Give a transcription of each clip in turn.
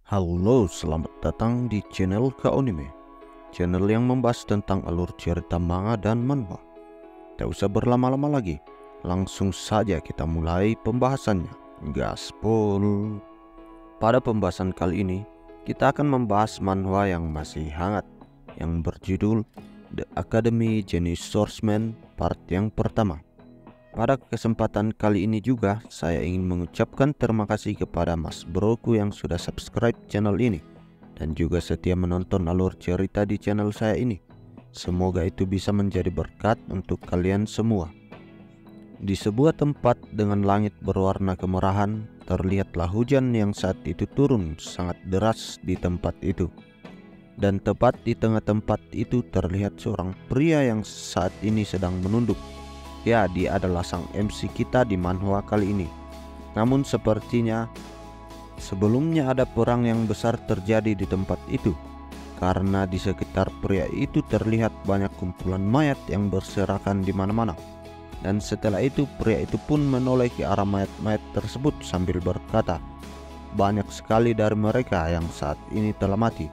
Halo, selamat datang di channel Kaonime, channel yang membahas tentang alur cerita manga dan manhwa. Tak usah berlama-lama lagi, langsung saja kita mulai pembahasannya. Gaspol. Pada pembahasan kali ini, kita akan membahas manhwa yang masih hangat, yang berjudul The Academy Genius Swordsman part yang pertama. Pada kesempatan kali ini juga, saya ingin mengucapkan terima kasih kepada Mas Broku yang sudah subscribe channel ini dan juga setia menonton alur cerita di channel saya ini. Semoga itu bisa menjadi berkat untuk kalian semua. Di sebuah tempat dengan langit berwarna kemerahan, terlihatlah hujan yang saat itu turun sangat deras di tempat itu. Dan tepat di tengah tempat itu terlihat seorang pria yang saat ini sedang menunduk. Ya, dia adalah sang MC kita di manhwa kali ini. Namun sepertinya sebelumnya ada perang yang besar terjadi di tempat itu, karena di sekitar pria itu terlihat banyak kumpulan mayat yang berserakan di mana-mana. Dan setelah itu pria itu pun menoleh ke arah mayat-mayat tersebut sambil berkata, banyak sekali dari mereka yang saat ini telah mati.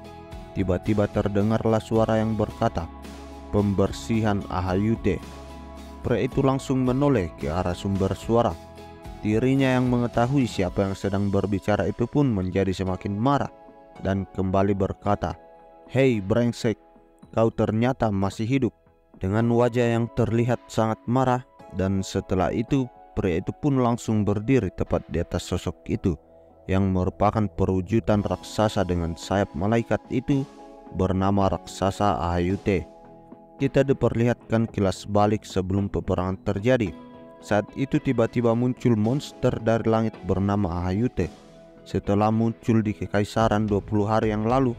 Tiba-tiba terdengarlah suara yang berkata, pembersihan Ahayute. Pria itu langsung menoleh ke arah sumber suara. Dirinya yang mengetahui siapa yang sedang berbicara itu pun menjadi semakin marah dan kembali berkata, "Hei brengsek, kau ternyata masih hidup." Dengan wajah yang terlihat sangat marah, dan setelah itu pria itu pun langsung berdiri tepat di atas sosok itu yang merupakan perwujudan raksasa dengan sayap malaikat itu bernama raksasa Ahayute. Kita diperlihatkan kilas balik sebelum peperangan terjadi. Saat itu tiba-tiba muncul monster dari langit bernama Ahayute. Setelah muncul di kekaisaran 20 hari yang lalu,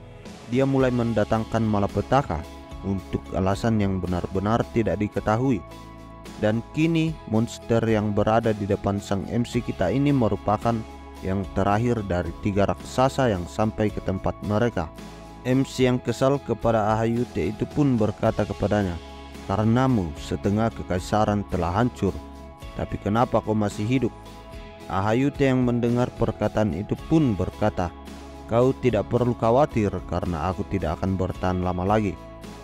dia mulai mendatangkan malapetaka untuk alasan yang benar-benar tidak diketahui. Dan kini monster yang berada di depan sang MC kita ini merupakan yang terakhir dari 3 raksasa yang sampai ke tempat mereka. MC yang kesal kepada Ahayute itu pun berkata kepadanya, "Karenamu setengah kekaisaran telah hancur, tapi kenapa kau masih hidup?" Ahayute yang mendengar perkataan itu pun berkata, "Kau tidak perlu khawatir karena aku tidak akan bertahan lama lagi,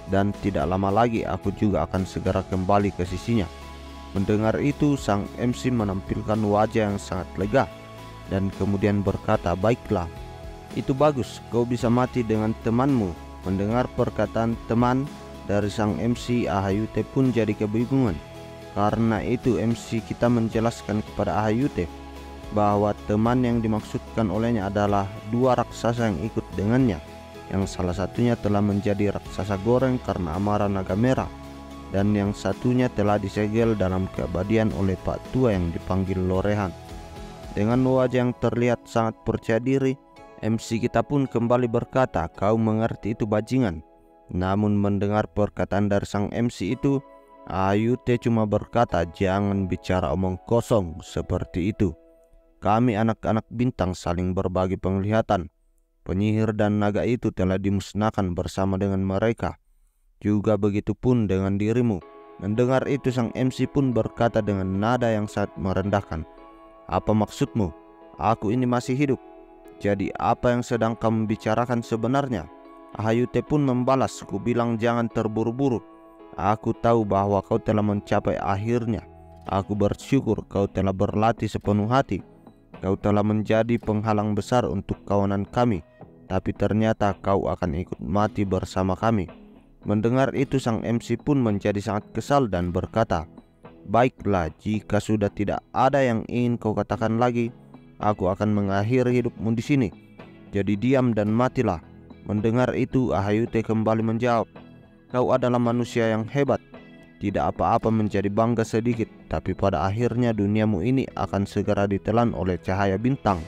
dan tidak lama lagi aku juga akan segera kembali ke sisinya." Mendengar itu sang MC menampilkan wajah yang sangat lega dan kemudian berkata, "Baiklah, itu bagus, kau bisa mati dengan temanmu." Mendengar perkataan teman dari sang MC, Ahayute pun jadi kebingungan. Karena itu MC kita menjelaskan kepada Ahayute bahwa teman yang dimaksudkan olehnya adalah 2 raksasa yang ikut dengannya, yang salah satunya telah menjadi raksasa goreng karena amarah naga merah, dan yang satunya telah disegel dalam keabadian oleh Pak Tua yang dipanggil Lorehan. Dengan wajah yang terlihat sangat percaya diri, MC kita pun kembali berkata, "Kau mengerti itu bajingan." Namun mendengar perkataan dari sang MC itu, Ahayute cuma berkata, "Jangan bicara omong kosong seperti itu. Kami anak-anak bintang saling berbagi penglihatan. Penyihir dan naga itu telah dimusnahkan bersama dengan mereka. Juga begitu pun dengan dirimu." Mendengar itu sang MC pun berkata dengan nada yang sangat merendahkan, "Apa maksudmu? Aku ini masih hidup. Jadi apa yang sedang kamu bicarakan sebenarnya?" Ahayute pun membalas, "Ku bilang jangan terburu-buru. Aku tahu bahwa kau telah mencapai akhirnya. Aku bersyukur kau telah berlatih sepenuh hati. Kau telah menjadi penghalang besar untuk kawanan kami, tapi ternyata kau akan ikut mati bersama kami." Mendengar itu sang MC pun menjadi sangat kesal dan berkata, "Baiklah, jika sudah tidak ada yang ingin kau katakan lagi, aku akan mengakhiri hidupmu di sini. Jadi diam dan matilah." Mendengar itu Ahayute kembali menjawab, "Kau adalah manusia yang hebat. Tidak apa-apa menjadi bangga sedikit, tapi pada akhirnya duniamu ini akan segera ditelan oleh cahaya bintang,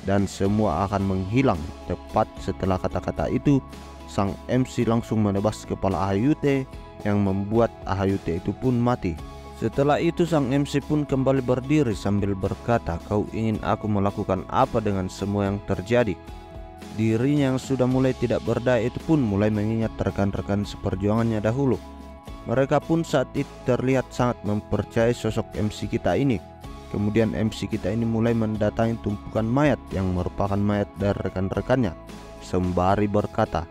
dan semua akan menghilang." Tepat setelah kata-kata itu, sang MC langsung menebas kepala Ahayute yang membuat Ahayute itu pun mati. Setelah itu sang MC pun kembali berdiri sambil berkata, "Kau ingin aku melakukan apa dengan semua yang terjadi?" Dirinya yang sudah mulai tidak berdaya itu pun mulai mengingat rekan-rekan seperjuangannya dahulu. Mereka pun saat itu terlihat sangat mempercayai sosok MC kita ini. Kemudian MC kita ini mulai mendatangi tumpukan mayat yang merupakan mayat dari rekan-rekannya, sembari berkata,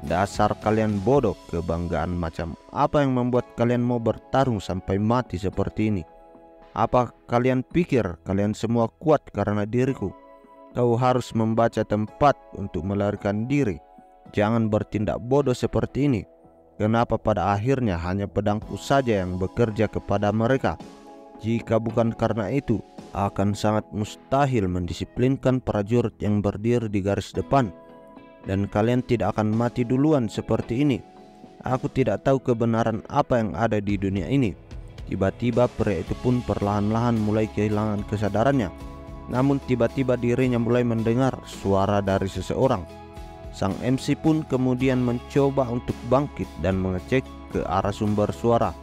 "Dasar kalian bodoh, kebanggaan macam apa yang membuat kalian mau bertarung sampai mati seperti ini? Apa kalian pikir kalian semua kuat karena diriku? Kau harus membaca tempat untuk melarikan diri. Jangan bertindak bodoh seperti ini. Kenapa pada akhirnya hanya pedangku saja yang bekerja kepada mereka? Jika bukan karena itu, akan sangat mustahil mendisiplinkan prajurit yang berdiri di garis depan. Dan kalian tidak akan mati duluan seperti ini. Aku tidak tahu kebenaran apa yang ada di dunia ini." Tiba-tiba pria itu pun perlahan-lahan mulai kehilangan kesadarannya. Namun tiba-tiba dirinya mulai mendengar suara dari seseorang. Sang MC pun kemudian mencoba untuk bangkit dan mengecek ke arah sumber suara.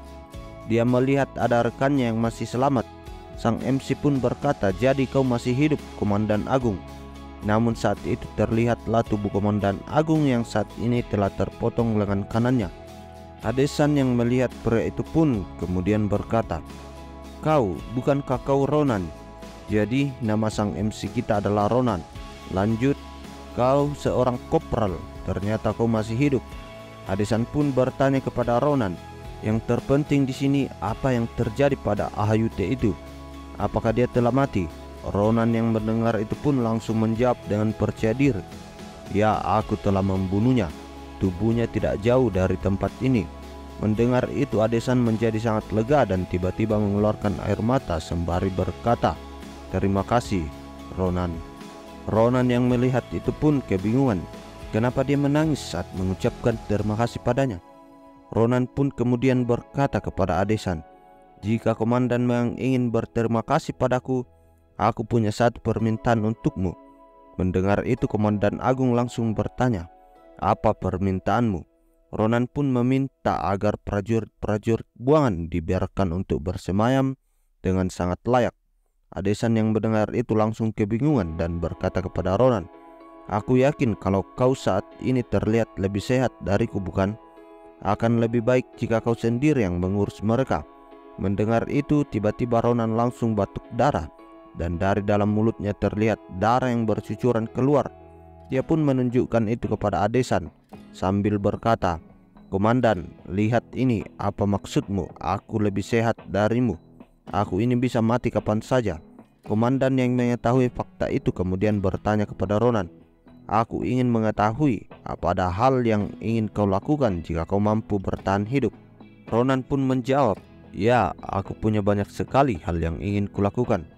Dia melihat ada rekannya yang masih selamat. Sang MC pun berkata, "Jadi kau masih hidup, Komandan Agung." Namun saat itu terlihatlah tubuh Komandan Agung yang saat ini telah terpotong lengan kanannya. Adesan yang melihat pria itu pun kemudian berkata, Bukankah kau Ronan? Jadi nama sang MC kita adalah Ronan. Lanjut, kau seorang kopral, ternyata kau masih hidup." Adesan pun bertanya kepada Ronan, "Yang terpenting di sini apa yang terjadi pada AHYUT itu? Apakah dia telah mati?" Ronan yang mendengar itu pun langsung menjawab dengan percaya diri, "Ya, aku telah membunuhnya. Tubuhnya tidak jauh dari tempat ini." Mendengar itu Adesan menjadi sangat lega dan tiba-tiba mengeluarkan air mata sembari berkata, "Terima kasih, Ronan." Ronan yang melihat itu pun kebingungan. Kenapa dia menangis saat mengucapkan terima kasih padanya? Ronan pun kemudian berkata kepada Adesan, "Jika komandan memang ingin berterima kasih padaku, aku punya satu permintaan untukmu." Mendengar itu Komandan Agung langsung bertanya, "Apa permintaanmu?" Ronan pun meminta agar prajurit-prajurit buangan dibiarkan untuk bersemayam dengan sangat layak. Adesan yang mendengar itu langsung kebingungan dan berkata kepada Ronan, "Aku yakin kalau kau saat ini terlihat lebih sehat dariku, bukan? Akan lebih baik jika kau sendiri yang mengurus mereka." Mendengar itu tiba-tiba Ronan langsung batuk darah dan dari dalam mulutnya terlihat darah yang bercucuran keluar. Dia pun menunjukkan itu kepada Adesan sambil berkata, "Komandan, lihat ini, apa maksudmu? Aku lebih sehat darimu. Aku ini bisa mati kapan saja." Komandan yang mengetahui fakta itu kemudian bertanya kepada Ronan, "Aku ingin mengetahui apa ada hal yang ingin kau lakukan jika kau mampu bertahan hidup." Ronan pun menjawab, "Ya, aku punya banyak sekali hal yang ingin kulakukan."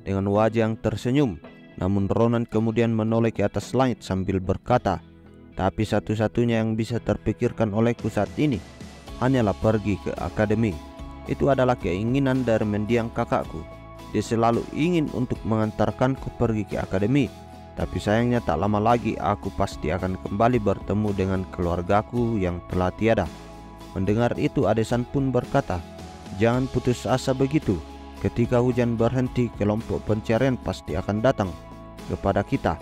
Dengan wajah yang tersenyum, namun Ronan kemudian menoleh ke atas langit sambil berkata, "Tapi satu-satunya yang bisa terpikirkan olehku saat ini hanyalah pergi ke akademi. Itu adalah keinginan dari mendiang kakakku. Dia selalu ingin untuk mengantarkanku pergi ke akademi. Tapi sayangnya tak lama lagi aku pasti akan kembali bertemu dengan keluargaku yang telah tiada." Mendengar itu Adesan pun berkata, "Jangan putus asa begitu. Ketika hujan berhenti, kelompok pencarian pasti akan datang kepada kita."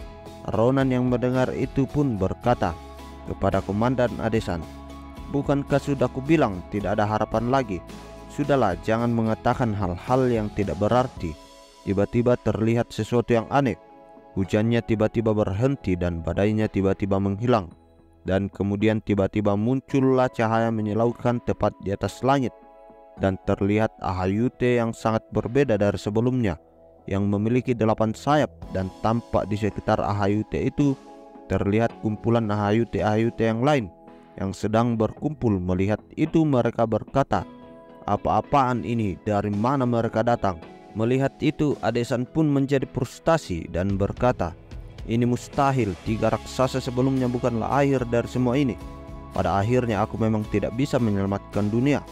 Ronan yang mendengar itu pun berkata kepada Komandan Adesan, "Bukankah sudah kubilang tidak ada harapan lagi? Sudahlah, jangan mengatakan hal-hal yang tidak berarti." Tiba-tiba terlihat sesuatu yang aneh. Hujannya tiba-tiba berhenti dan badainya tiba-tiba menghilang. Dan kemudian tiba-tiba muncullah cahaya menyilaukan tepat di atas langit. Dan terlihat AHYUT yang sangat berbeda dari sebelumnya, yang memiliki 8 sayap, dan tampak di sekitar AHYUT itu terlihat kumpulan AHYUT yang lain yang sedang berkumpul. Melihat itu mereka berkata, "Apa-apaan ini? Dari mana mereka datang?" Melihat itu Adesan pun menjadi frustasi dan berkata, "Ini mustahil, 3 raksasa sebelumnya bukanlah akhir dari semua ini. Pada akhirnya aku memang tidak bisa menyelamatkan dunia.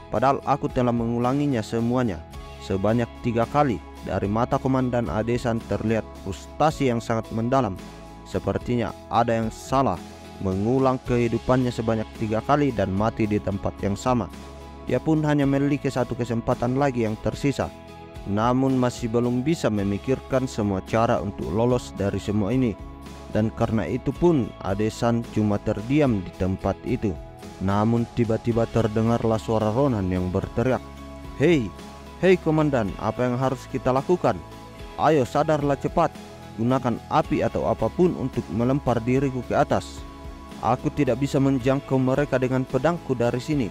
Padahal aku telah mengulanginya semuanya sebanyak 3 kali." Dari mata Komandan Adesan terlihat frustasi yang sangat mendalam. Sepertinya ada yang salah. Mengulang kehidupannya sebanyak 3 kali dan mati di tempat yang sama. Dia pun hanya memiliki 1 kesempatan lagi yang tersisa. Namun masih belum bisa memikirkan semua cara untuk lolos dari semua ini. Dan karena itu pun Adesan cuma terdiam di tempat itu. Namun tiba-tiba terdengarlah suara Ronan yang berteriak, "Hei, "Hei komandan, apa yang harus kita lakukan? Ayo sadarlah cepat. Gunakan api atau apapun untuk melempar diriku ke atas. Aku tidak bisa menjangkau mereka dengan pedangku dari sini."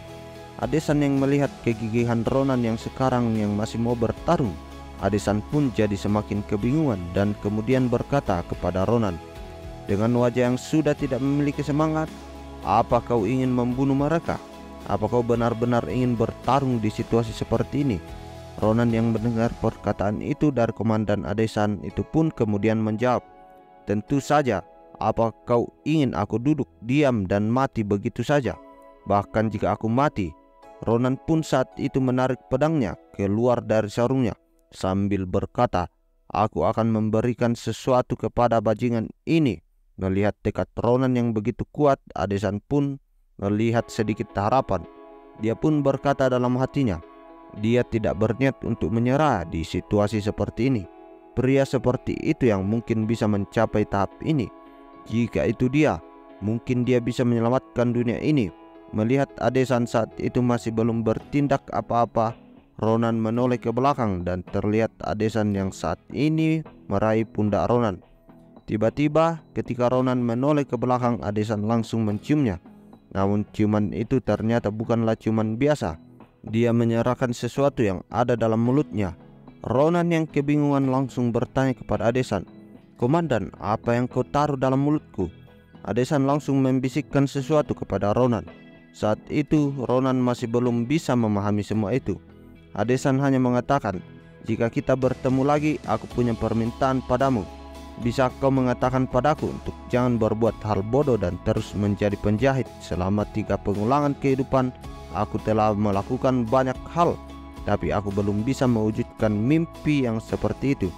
Adesan yang melihat kegigihan Ronan yang sekarang yang masih mau bertarung, Adesan pun jadi semakin kebingungan dan kemudian berkata kepada Ronan dengan wajah yang sudah tidak memiliki semangat, "Apa kau ingin membunuh mereka? Apa kau benar-benar ingin bertarung di situasi seperti ini?" Ronan yang mendengar perkataan itu dari komandan Adesan itu pun kemudian menjawab, "Tentu saja. Apa kau ingin aku duduk diam dan mati begitu saja? Bahkan jika aku mati." Ronan pun saat itu menarik pedangnya keluar dari sarungnya sambil berkata, "Aku akan memberikan sesuatu kepada bajingan ini." Melihat tekad Ronan yang begitu kuat, Adesan pun melihat sedikit harapan. Dia pun berkata dalam hatinya, dia tidak berniat untuk menyerah di situasi seperti ini. Pria seperti itu yang mungkin bisa mencapai tahap ini. Jika itu dia, mungkin dia bisa menyelamatkan dunia ini. Melihat Adesan saat itu masih belum bertindak apa-apa, Ronan menoleh ke belakang dan terlihat Adesan yang saat ini meraih pundak Ronan. Tiba-tiba ketika Ronan menoleh ke belakang, Adesan langsung menciumnya. Namun ciuman itu ternyata bukanlah ciuman biasa. Dia menyerahkan sesuatu yang ada dalam mulutnya. Ronan yang kebingungan langsung bertanya kepada Adesan, "Komandan, apa yang kau taruh dalam mulutku?" Adesan langsung membisikkan sesuatu kepada Ronan. Saat itu Ronan masih belum bisa memahami semua itu. Adesan hanya mengatakan, "Jika kita bertemu lagi, aku punya permintaan padamu. Bisa kau mengatakan padaku untuk jangan berbuat hal bodoh dan terus menjadi penjahit. Selama 3 pengulangan kehidupan, aku telah melakukan banyak hal, tapi aku belum bisa mewujudkan mimpi yang seperti itu."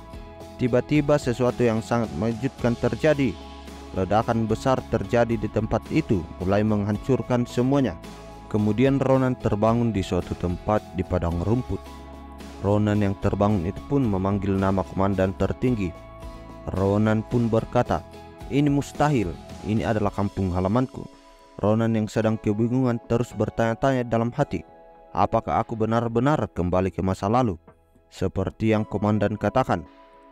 Tiba-tiba sesuatu yang sangat mengejutkan terjadi. Ledakan besar terjadi di tempat itu, mulai menghancurkan semuanya. Kemudian Ronan terbangun di suatu tempat di padang rumput. Ronan yang terbangun itu pun memanggil nama komandan tertinggi. Ronan pun berkata, "Ini mustahil, ini adalah kampung halamanku." Ronan yang sedang kebingungan terus bertanya-tanya dalam hati, apakah aku benar-benar kembali ke masa lalu? Seperti yang komandan katakan,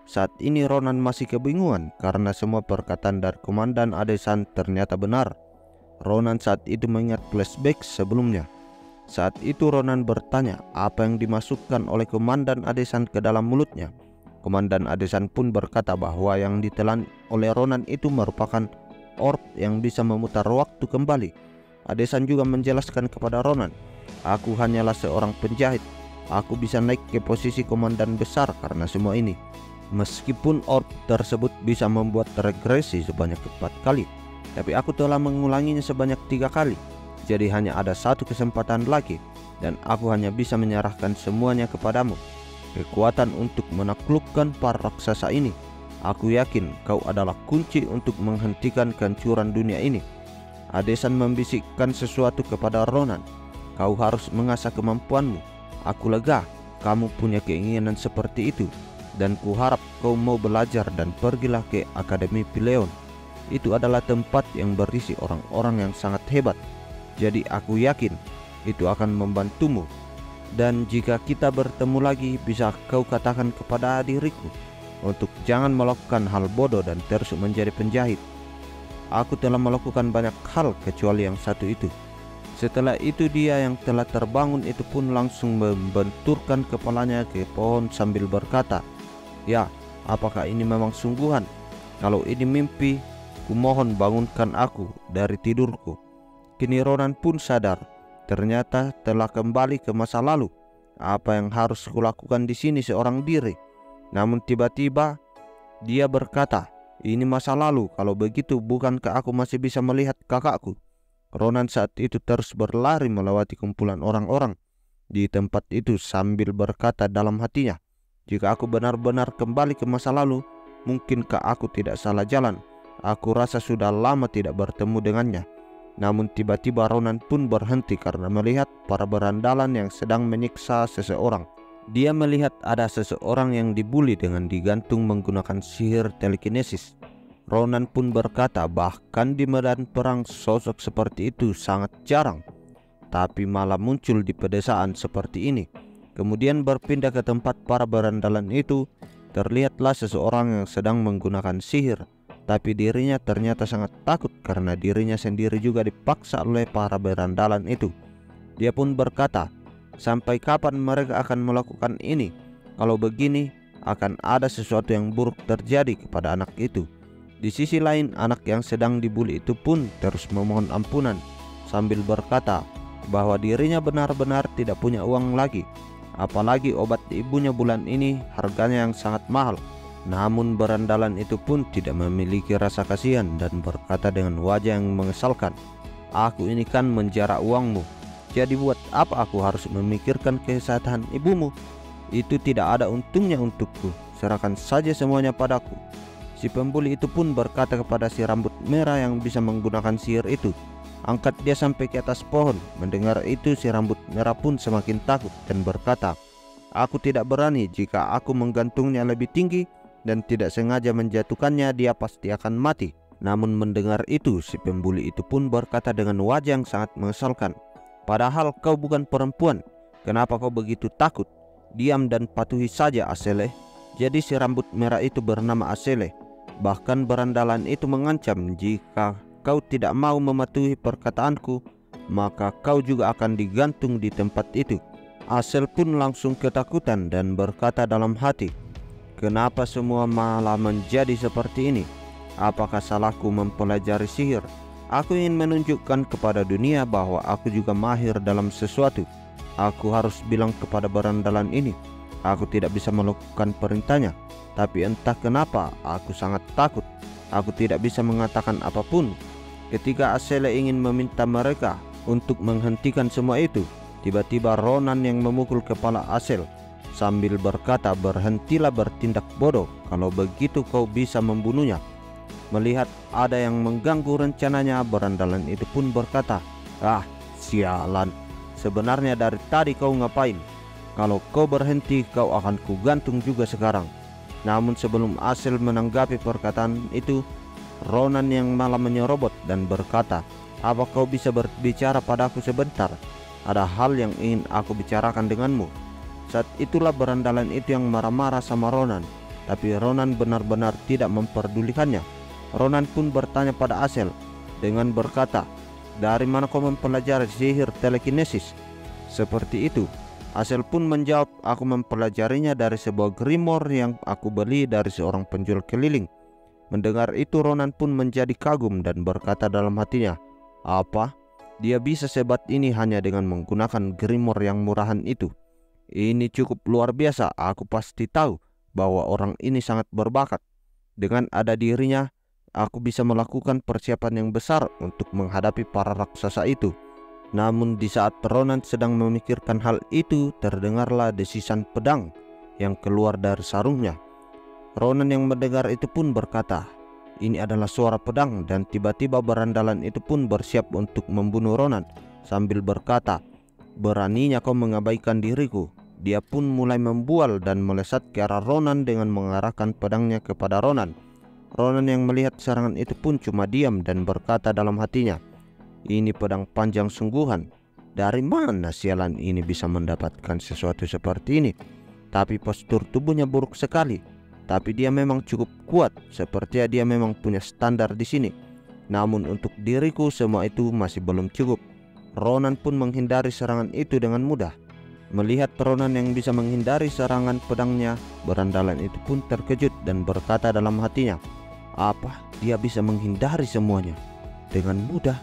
saat ini Ronan masih kebingungan karena semua perkataan dari komandan Adesan ternyata benar. Ronan saat itu mengingat flashback sebelumnya. Saat itu Ronan bertanya apa yang dimasukkan oleh komandan Adesan ke dalam mulutnya. Komandan Adesan pun berkata bahwa yang ditelan oleh Ronan itu merupakan orb yang bisa memutar waktu kembali. Adesan juga menjelaskan kepada Ronan, "Aku hanyalah seorang penjahit. Aku bisa naik ke posisi komandan besar karena semua ini. Meskipun orb tersebut bisa membuat regresi sebanyak 4 kali, tapi aku telah mengulanginya sebanyak 3 kali. Jadi hanya ada 1 kesempatan lagi, dan aku hanya bisa menyerahkan semuanya kepadamu. Kekuatan untuk menaklukkan para raksasa ini. Aku yakin kau adalah kunci untuk menghentikan kehancuran dunia ini." Adesan membisikkan sesuatu kepada Ronan, "Kau harus mengasah kemampuanmu. Aku lega kamu punya keinginan seperti itu, dan kuharap kau mau belajar dan pergilah ke Akademi Pileon. Itu adalah tempat yang berisi orang-orang yang sangat hebat. Jadi aku yakin itu akan membantumu. Dan jika kita bertemu lagi, bisa kau katakan kepada diriku untuk jangan melakukan hal bodoh dan terus menjadi penjahit. Aku telah melakukan banyak hal kecuali yang satu itu." Setelah itu dia yang telah terbangun itu pun langsung membenturkan kepalanya ke pohon sambil berkata, "Ya, apakah ini memang sungguhan? Kalau ini mimpi, kumohon bangunkan aku dari tidurku." Kini Ronan pun sadar, ternyata telah kembali ke masa lalu. Apa yang harus kulakukan di sini seorang diri? Namun tiba-tiba dia berkata, "Ini masa lalu, kalau begitu bukankah aku masih bisa melihat kakakku?" Ronan saat itu terus berlari melewati kumpulan orang-orang di tempat itu sambil berkata dalam hatinya, "Jika aku benar-benar kembali ke masa lalu, mungkinkah aku tidak salah jalan? Aku rasa sudah lama tidak bertemu dengannya." Namun tiba-tiba Ronan pun berhenti karena melihat para berandalan yang sedang menyiksa seseorang. Dia melihat ada seseorang yang dibuli dengan digantung menggunakan sihir telekinesis. Ronan pun berkata bahkan di medan perang sosok seperti itu sangat jarang, tapi malah muncul di pedesaan seperti ini. Kemudian berpindah ke tempat para berandalan itu. Terlihatlah seseorang yang sedang menggunakan sihir, tapi dirinya ternyata sangat takut karena dirinya sendiri juga dipaksa oleh para berandalan itu. Dia pun berkata, "Sampai kapan mereka akan melakukan ini? Kalau begini, akan ada sesuatu yang buruk terjadi kepada anak itu." Di sisi lain, anak yang sedang dibuli itu pun terus memohon ampunan sambil berkata bahwa dirinya benar-benar tidak punya uang lagi. Apalagi obat ibunya bulan ini harganya yang sangat mahal. Namun berandalan itu pun tidak memiliki rasa kasihan dan berkata dengan wajah yang mengesalkan, "Aku ini kan menjara uangmu. Jadi buat apa aku harus memikirkan kesehatan ibumu? Itu tidak ada untungnya untukku. Serahkan saja semuanya padaku." Si pembuli itu pun berkata kepada si rambut merah yang bisa menggunakan sihir itu, "Angkat dia sampai ke atas pohon." Mendengar itu si rambut merah pun semakin takut dan berkata, "Aku tidak berani. Jika aku menggantungnya lebih tinggi dan tidak sengaja menjatuhkannya, dia pasti akan mati." Namun mendengar itu si pembuli itu pun berkata dengan wajah yang sangat mengesalkan, "Padahal kau bukan perempuan. Kenapa kau begitu takut? Diam dan patuhi saja, Asele." Jadi si rambut merah itu bernama Asele. Bahkan berandalan itu mengancam, "Jika kau tidak mau mematuhi perkataanku, maka kau juga akan digantung di tempat itu." Asel pun langsung ketakutan dan berkata dalam hati, "Kenapa semua malah menjadi seperti ini? Apakah salahku mempelajari sihir? Aku ingin menunjukkan kepada dunia bahwa aku juga mahir dalam sesuatu. Aku harus bilang kepada berandalan ini, aku tidak bisa melakukan perintahnya. Tapi entah kenapa aku sangat takut. Aku tidak bisa mengatakan apapun." Ketika Asele ingin meminta mereka untuk menghentikan semua itu, tiba-tiba Ronan yang memukul kepala Asel sambil berkata, "Berhentilah bertindak bodoh. Kalau begitu kau bisa membunuhnya." Melihat ada yang mengganggu rencananya, berandalan itu pun berkata, "Ah, sialan. Sebenarnya dari tadi kau ngapain? Kalau kau berhenti, kau akan kugantung juga sekarang." Namun sebelum Asel menanggapi perkataan itu, Ronan yang malah menyerobot dan berkata, "Apa kau bisa berbicara padaku sebentar? Ada hal yang ingin aku bicarakan denganmu." Saat itulah berandalan itu yang marah-marah sama Ronan, tapi Ronan benar-benar tidak memperdulikannya. Ronan pun bertanya pada Asel dengan berkata, "Dari mana kau mempelajari sihir telekinesis seperti itu?" Asel pun menjawab, "Aku mempelajarinya dari sebuah grimoire yang aku beli dari seorang penjual keliling." Mendengar itu Ronan pun menjadi kagum dan berkata dalam hatinya, "Apa? Dia bisa sebat ini hanya dengan menggunakan grimoire yang murahan itu? Ini cukup luar biasa. Aku pasti tahu bahwa orang ini sangat berbakat. Dengan ada dirinya, aku bisa melakukan persiapan yang besar untuk menghadapi para raksasa itu." Namun di saat Ronan sedang memikirkan hal itu, terdengarlah desisan pedang yang keluar dari sarungnya. Ronan yang mendengar itu pun berkata, "Ini adalah suara pedang." Dan tiba-tiba berandalan itu pun bersiap untuk membunuh Ronan sambil berkata, "Beraninya kau mengabaikan diriku." Dia pun mulai membual dan melesat ke arah Ronan dengan mengarahkan pedangnya kepada Ronan. Ronan yang melihat serangan itu pun cuma diam dan berkata dalam hatinya, "Ini pedang panjang sungguhan. Dari mana sialan ini bisa mendapatkan sesuatu seperti ini? Tapi postur tubuhnya buruk sekali. Tapi dia memang cukup kuat. Sepertinya dia memang punya standar di sini. Namun untuk diriku semua itu masih belum cukup." Ronan pun menghindari serangan itu dengan mudah. Melihat Ronan yang bisa menghindari serangan pedangnya, berandalan itu pun terkejut dan berkata dalam hatinya, "Apa dia bisa menghindari semuanya dengan mudah?"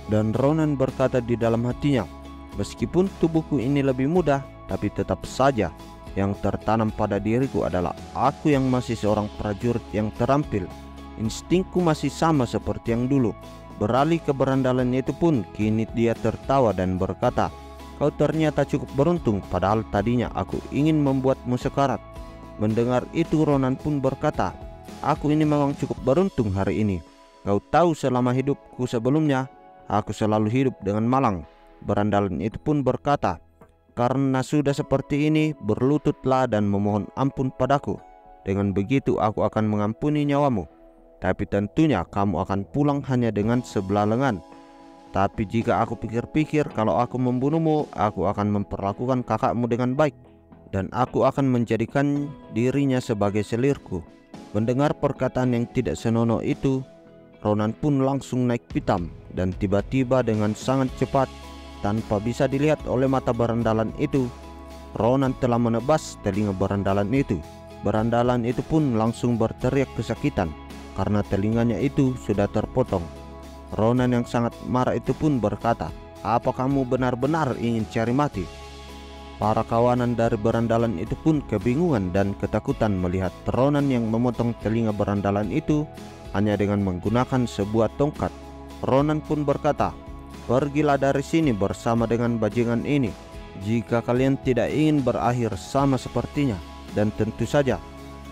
Dan Ronan berkata di dalam hatinya, "Meskipun tubuhku ini lebih mudah, tapi tetap saja yang tertanam pada diriku adalah aku yang masih seorang prajurit yang terampil. Instingku masih sama seperti yang dulu." Beralih ke berandalannya itu pun, kini dia tertawa dan berkata, "Kau ternyata cukup beruntung, padahal tadinya aku ingin membuatmu sekarat." Mendengar itu Ronan pun berkata, "Aku ini memang cukup beruntung hari ini. Kau tahu selama hidupku sebelumnya, aku selalu hidup dengan malang." Berandalan itu pun berkata, "Karena sudah seperti ini, berlututlah dan memohon ampun padaku. Dengan begitu aku akan mengampuni nyawamu. Tapi tentunya kamu akan pulang hanya dengan sebelah lengan. Tapi jika aku pikir-pikir, kalau aku membunuhmu, aku akan memperlakukan kakakmu dengan baik. dan aku akan menjadikan dirinya sebagai selirku. Mendengar perkataan yang tidak senonoh itu, Ronan pun langsung naik pitam dan tiba-tiba dengan sangat cepat tanpa bisa dilihat oleh mata berandalan itu, Ronan telah menebas telinga berandalan itu. Berandalan itu pun langsung berteriak kesakitan karena telinganya itu sudah terpotong. Ronan yang sangat marah itu pun berkata, "Apa kamu benar-benar ingin cari mati?" Para kawanan dari berandalan itu pun kebingungan dan ketakutan melihat Ronan yang memotong telinga berandalan itu hanya dengan menggunakan sebuah tongkat. Ronan pun berkata, "Pergilah dari sini bersama dengan bajingan ini jika kalian tidak ingin berakhir sama sepertinya, dan tentu saja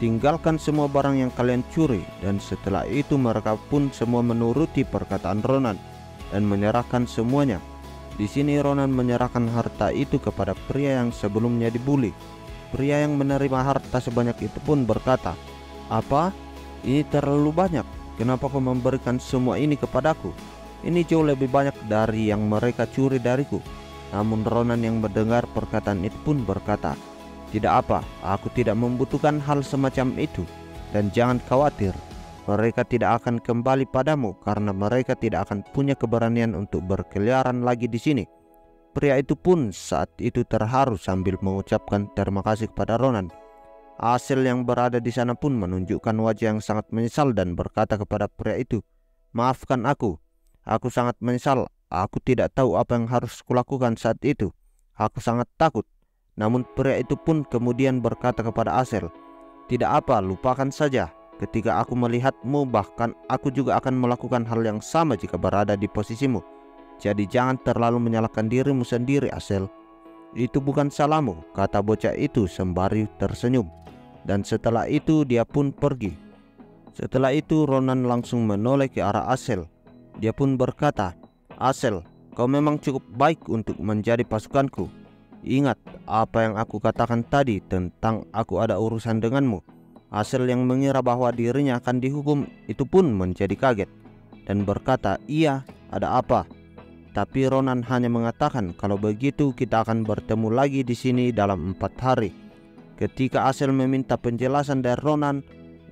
tinggalkan semua barang yang kalian curi." Dan setelah itu mereka pun semua menuruti perkataan Ronan dan menyerahkan semuanya. Di sini Ronan menyerahkan harta itu kepada pria yang sebelumnya dibuli. Pria yang menerima harta sebanyak itu pun berkata, "Apa? Ini terlalu banyak. Kenapa kau memberikan semua ini kepadaku? Ini jauh lebih banyak dari yang mereka curi dariku." Namun Ronan yang mendengar perkataan itu pun berkata, "Tidak apa, aku tidak membutuhkan hal semacam itu. Dan jangan khawatir, mereka tidak akan kembali padamu karena mereka tidak akan punya keberanian untuk berkeliaran lagi di sini." Pria itu pun saat itu terharu sambil mengucapkan terima kasih kepada Ronan. Asel yang berada di sana pun menunjukkan wajah yang sangat menyesal dan berkata kepada pria itu, "Maafkan aku sangat menyesal. Aku tidak tahu apa yang harus kulakukan saat itu. Aku sangat takut." Namun pria itu pun kemudian berkata kepada Asel, "Tidak apa, lupakan saja. Ketika aku melihatmu, bahkan aku juga akan melakukan hal yang sama jika berada di posisimu. Jadi jangan terlalu menyalahkan dirimu sendiri, Asel. Itu bukan salahmu," kata bocah itu sembari tersenyum. Dan setelah itu dia pun pergi. Setelah itu Ronan langsung menoleh ke arah Asel. Dia pun berkata, "Asel, kau memang cukup baik untuk menjadi pasukanku. Ingat apa yang aku katakan tadi tentang aku ada urusan denganmu." Asel yang mengira bahwa dirinya akan dihukum itu pun menjadi kaget dan berkata, "Iya, ada apa?" Tapi Ronan hanya mengatakan, "Kalau begitu kita akan bertemu lagi di sini dalam 4 hari. Ketika Asel meminta penjelasan dari Ronan,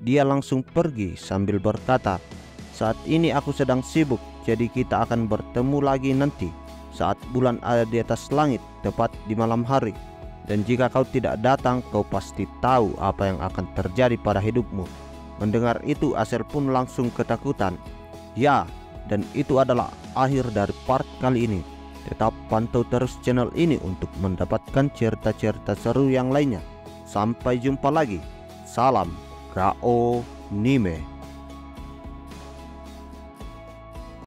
dia langsung pergi sambil berkata, "Saat ini aku sedang sibuk, jadi kita akan bertemu lagi nanti saat bulan ada di atas langit, tepat di malam hari. Dan jika kau tidak datang, kau pasti tahu apa yang akan terjadi pada hidupmu." Mendengar itu Asel pun langsung ketakutan. Ya, dan itu adalah akhir dari part kali ini. Tetap pantau terus channel ini untuk mendapatkan cerita-cerita seru yang lainnya. Sampai jumpa lagi. Salam Gao Nime.